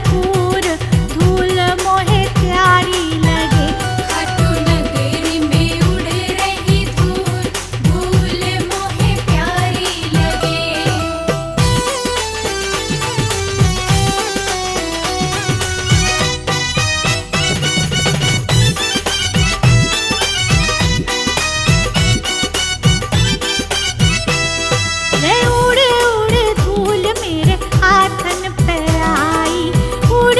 भरपूर धूल मोहे प्यारी लगे। खाटू नगरी में उड़ रही धूल, धूल मोहे प्यारी लगे। रे उड़ उड़ धूल मेरे हाथन पे आई, उड़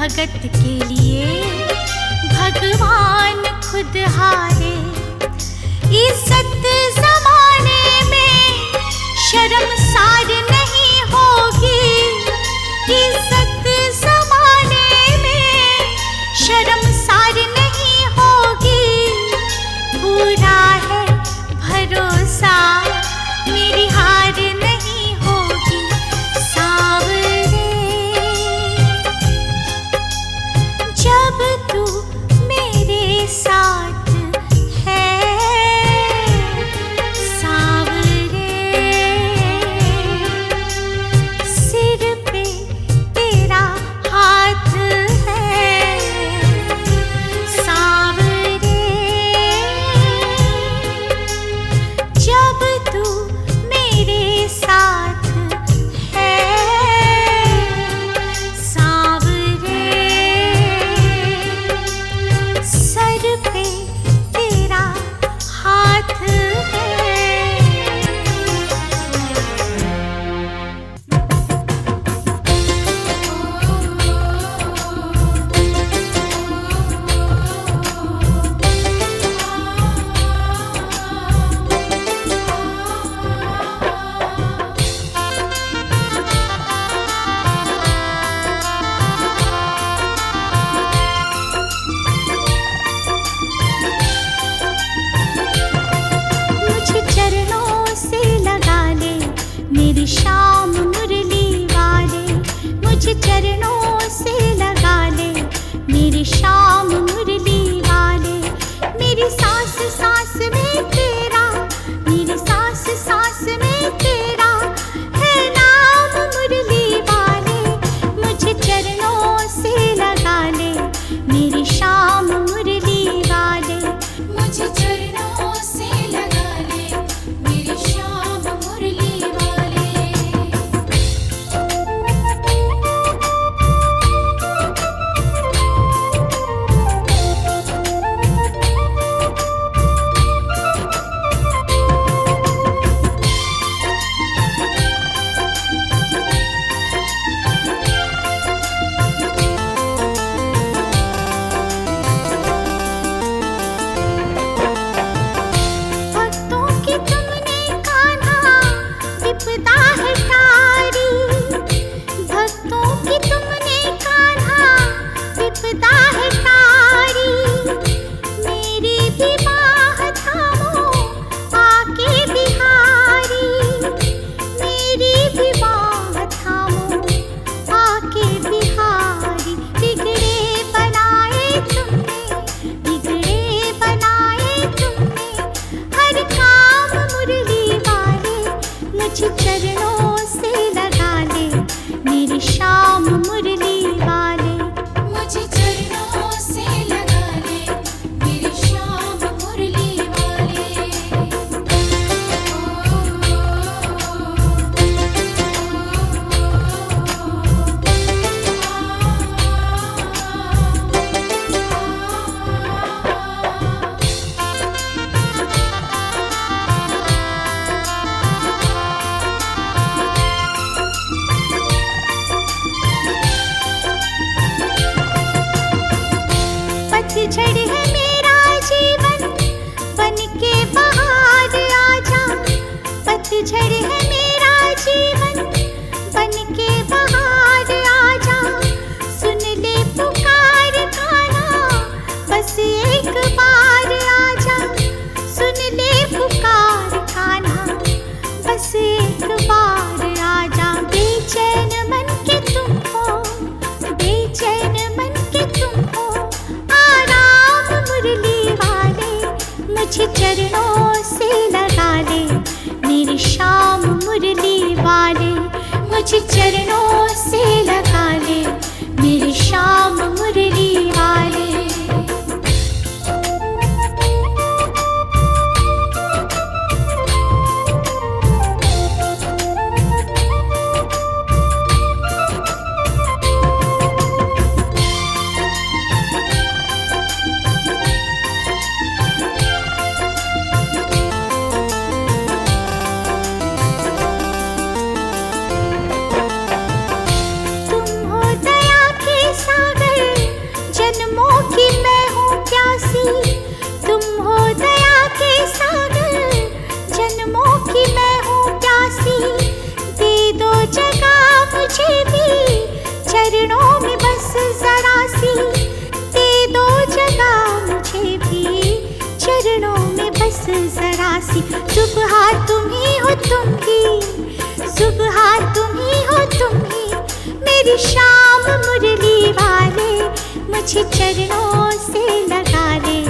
भगत के लिए भगवान खुद हारे। इज्जत जमाने में शर्मसार नहीं होगी, इज्जत जमाने में शर्मसार नहीं होगी। पूरा है भरोसा मेरी हार नहीं होगी। सांवरे जब तू मेरे साथ है, सांवरे सिर पे तेरा हाथ है। सांवरे जब तू मेरे साथ है, सांवरे सर पे तेरा हाथ है। मुझे चरणों से लगा ले मेरी शाम मुरली वाले, मुझे चरणों से लगा ले मेरी शाम मुरली वाले। मेरी सांस सांस में तेरा, मेरी सांस सांस में तेरा है नाम मुरली वाले। मुझे चरणों से लगा ले मेरी शाम मुरली वाले। मुझे चरणों से लगा ले मेरी शाम मुरली वाले। भक्तों की तुमने कान्हा विपदा है तारी, भक्तों की तुमने कान्हा विपदा है तारी। मेरी भी बाह थामो आके बिहारी, मेरी भी बाह थामो आके बिहारी। बिगड़े बनाए तुमने, बिगड़े बनाए तुमने हर काम मुरली वाले। मुझे चरणों से लगा ले मेरी शाम मुरली वाले। मुझे चरणों से लगा ले मेरी शाम मुरली वाले। पतझड़ है मेरा जीवन बन के बहार आजा। पतझड़ है मेरा जीवन बन के बहार आजा। सुन ले पुकार कान्हा बस एक बार आजा। सुन ले पुकार कान्हा बस एक बार आजा। बेचैन मन के तुम हो, बेचैन मन के तुम हो आराम मुरली वाले। मुझे चरणों से लगा ले मेरी शाम मुरली वाले। मुझे चरणों से लगा ले मेरी शाम मुरली वाले। के सागर, जन्मों की मैं हूँ प्यासी, दे दो जगह मुझे भी चरणों में बस जरा सी, दे दो जगह मुझे भी चरणों में बस जरा सी। सुबह तुम ही हो तुम ही, सुबह तुम ही हो तुम ही, मेरी शाम मुरली वाले, मुझे चरणों से लगा ले,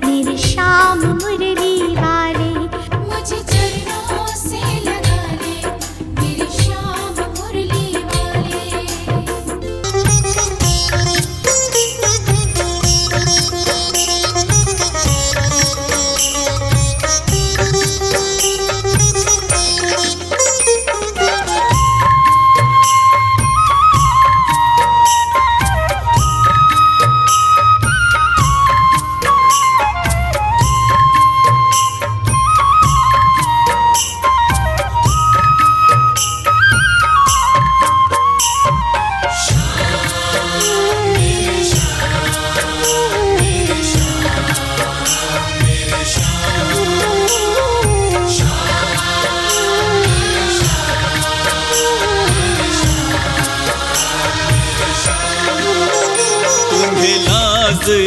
मेरी शाम मुरली वाले। मुझे चरणों से लगा ले, मेरी शाम मुरली वाले।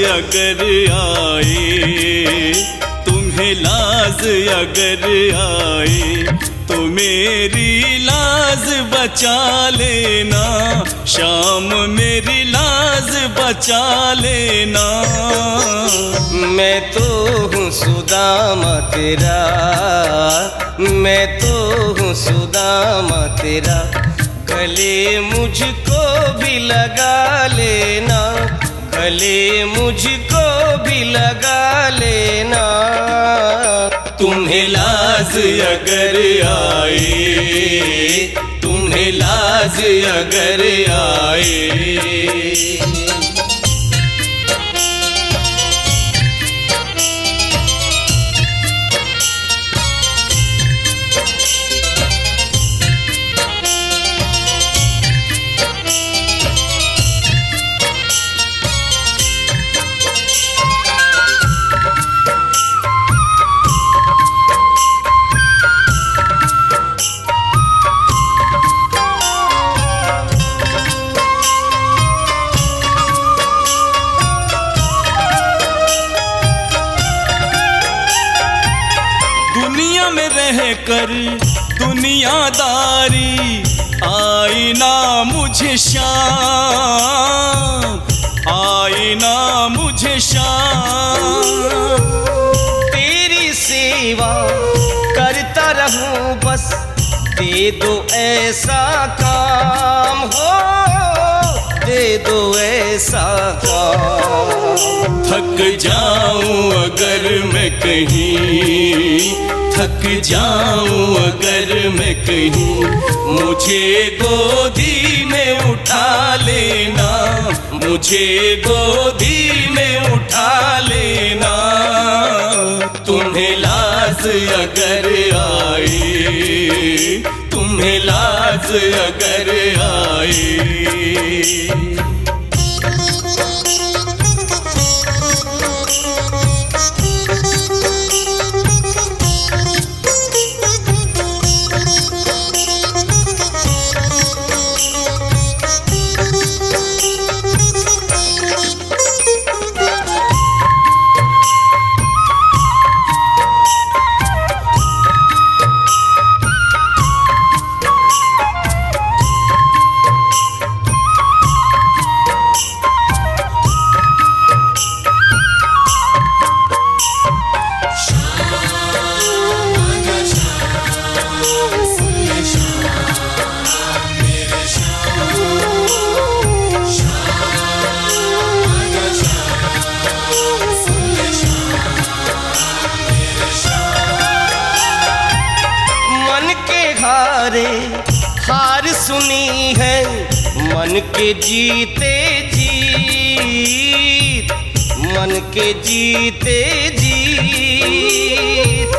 अगर आए, तुम्हें लाज अगर आए, तो मेरी लाज बचा लेना, शाम मेरी लाज बचा लेना। मैं तो हूँ सुदामा तेरा, मैं तो हूँ सुदामा तेरा, गले मुझको भी लगा लेना, गले मुझको भी लगा लेना। तुम्हें लाज अगर आए, तुम्हें लाज अगर आए। दुनिया में रह कर दुनियादारी, आई ना मुझे शाम, आई ना मुझे शाम। तेरी सेवा करता रहूं बस, दे दो ऐसा काम हो, दे दो ऐसा काम। थक जाऊं अगर मैं कहीं, थक जाऊं अगर मैं कहीं, मुझे गोदी में उठा लेना, मुझे गोदी में उठा लेना। तुम्हें लाज अगर आए, तुम्हें लाज अगर आए। हार सुनी है मन के जीते जीत, मन के जीते जीत।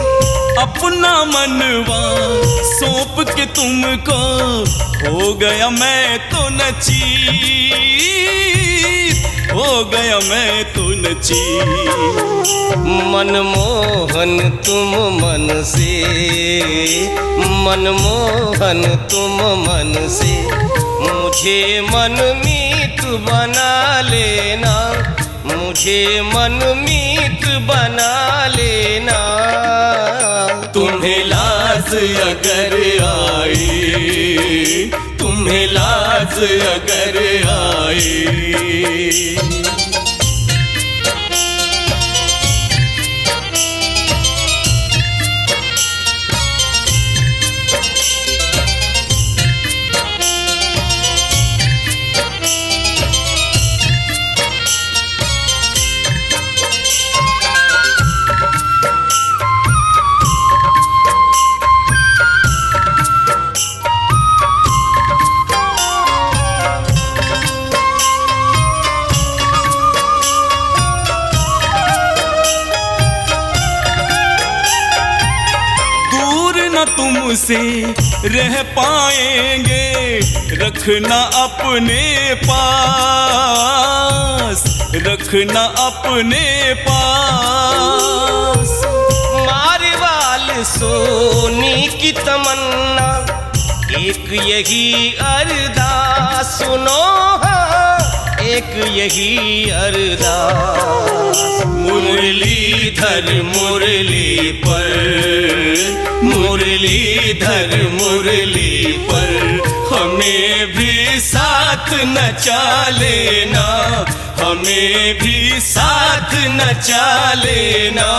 अपना मनवा सौंप के तुमको हो गया मैं तो नचीत, हो गया मैं तो नची। मनमोहन तुम मन से, मनमोहन तुम मन से, मुझे मनमीत बना लेना, मुझे मनमीत बना लेना। तुम्हें लाज अगर आई, तुम्हें लाज अगर आई, तुमसे रह पाएंगे, रखना अपने पास, रखना अपने पास। मारवाल सोनी की तमन्ना एक यही अरदास, सुनो हाँ एक यही अरदास। मुरलीधर मुरली पर, मुरलीधर मुरली पर, हमें भी साथ नचा लेना, हमें भी साथ नचा लेना।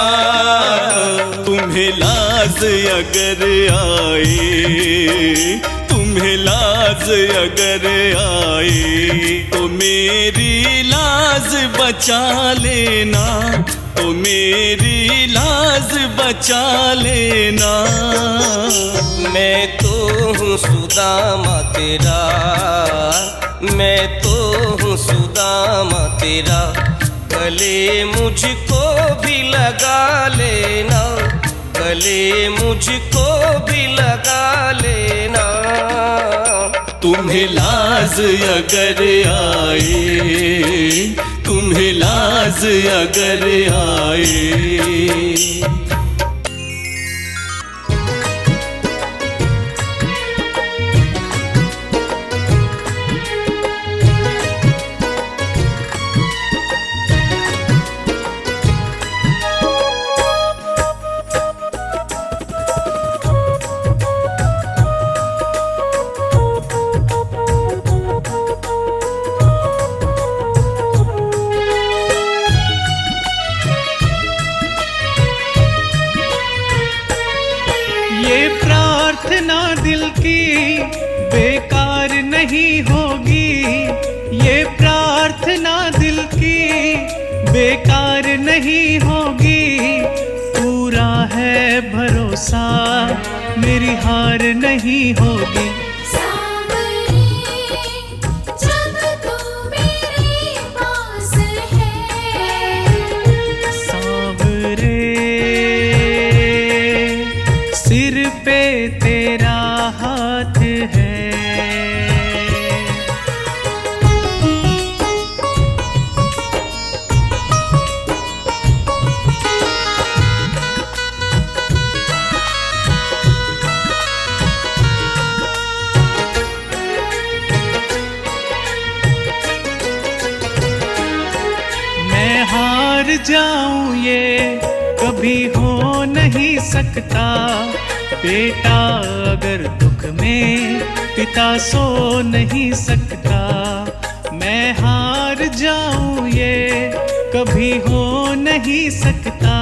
तुम्हें लाज अगर आए, तुम्हें लाज अगर आए, तो मेरी लाज बचा लेना, तो मेरी लाज बचा लेना। मैं तो हूँ सुदामा तेरा, मैं तो हूँ सुदामा तेरा, गले मुझको भी लगा लेना, गले मुझको भी लगा लेना। तुम्हें लाज अगर आए, तुम्हें लाज अगर आए, प्रार्थना दिल की बेकार नहीं होगी, ये प्रार्थना दिल की बेकार नहीं होगी। पूरा है भरोसा मेरी हार नहीं होगी। सांवरे जब तू मेरे पास है, सांवरे सिर पे तेरा हाथ है। मैं हार जाऊं ये कभी हो नहीं सकता, बेटा अगर दुख में पिता सो नहीं सकता। मैं हार जाऊं ये कभी हो नहीं सकता,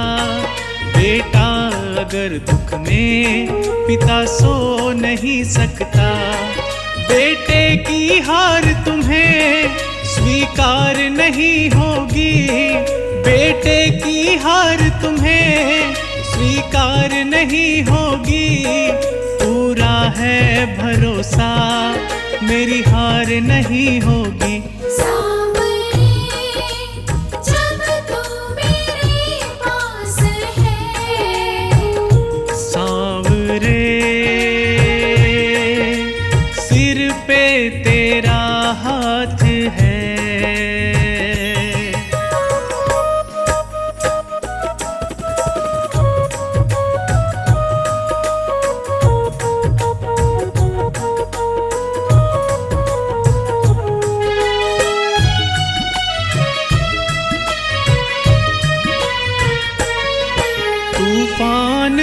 बेटा अगर दुख में पिता सो नहीं सकता। बेटे की हार तुम्हें स्वीकार नहीं होगी, बेटे की हार तुम्हें स्वीकार नहीं होगी। पूरा है भरोसा मेरी हार नहीं होगी। सांवरे जब तू मेरे पास है, सांवरे सिर पे तेरा हाथ है।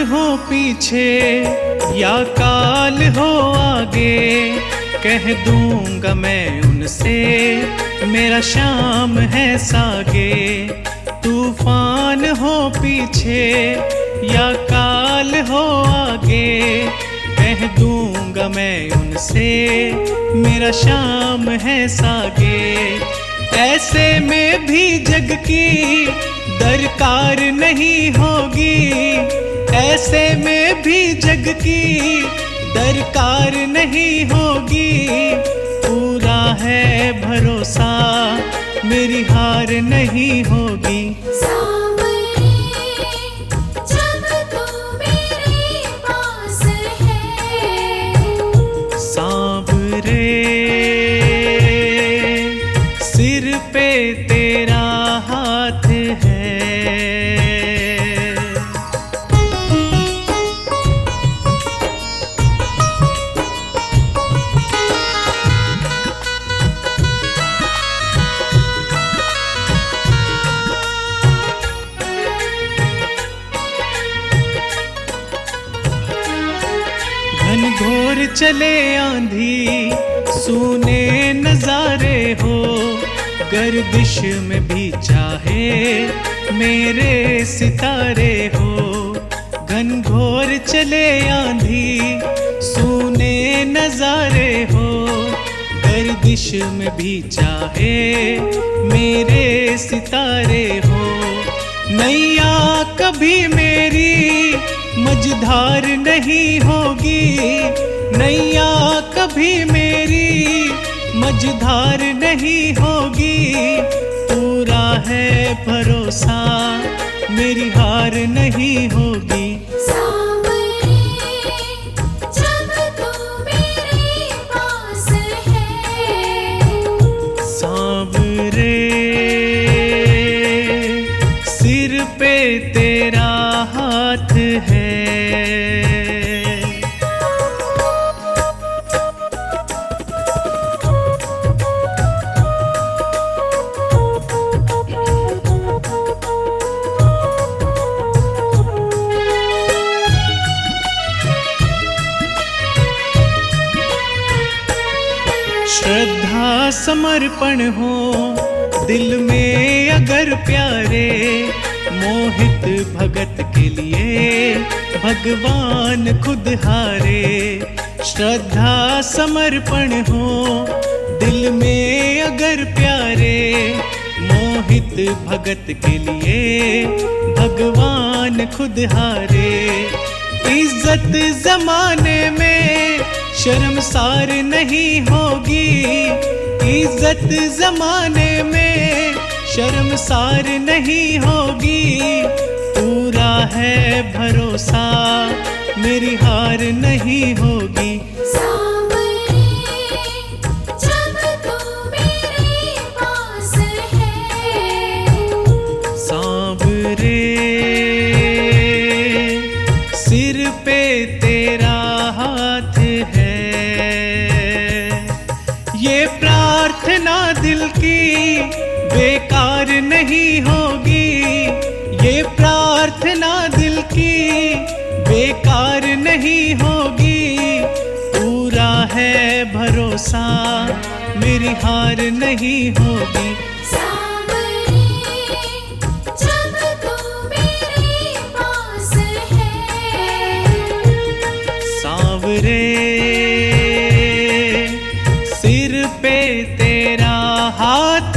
हो पीछे या काल हो आगे, कह दूंगा मैं उनसे मेरा शाम है सागे। तूफान हो पीछे या काल हो आगे, कह दूंगा मैं उनसे मेरा शाम है सागे। ऐसे में भी जग की दरकार नहीं होगी, ऐसे में भी जग की दरकार नहीं होगी। पूरा है भरोसा मेरी हार नहीं होगी। सांवरे जब तू मेरे पास है, सांवरे सिर पे तेरा हाथ है। घनघोर चले आंधी सूने नजारे हो, गर्दिश में भी चाहे मेरे सितारे हो। घनघोर चले आंधी सूने नजारे हो, गर्दिश में भी चाहे मेरे सितारे हो। नैया कभी मेरी मझधार नहीं होगी, नैया कभी मेरी मझधार नहीं होगी। पूरा है भरोसा मेरी हार नहीं होगी। सांवरे जब तू मेरे पास है, सांवरे सिर पे तेरा हाथ है। श्रद्धा समर्पण हो दिल में अगर प्यारे, मोहित भगत के लिए भगवान खुद हारे। श्रद्धा समर्पण हो दिल में अगर प्यारे, मोहित भगत के लिए भगवान खुद हारे। इज्जत जमाने में शर्मसार नहीं होगी, इज्जत जमाने में शर्मसार नहीं होगी। पूरा है भरोसा मेरी हार नहीं होगी। सांवरे जब तू मेरे पास है, सांवरे सिर पे तेरा हाथ है। ये प्रार्थना दिल की बेकार नहीं होगी, ये प्रार्थना दिल की बेकार नहीं होगी। पूरा है भरोसा मेरी हार नहीं होगी। सांवरे जब तू मेरे पास है, सांवरे सिर पे तेरा हाथ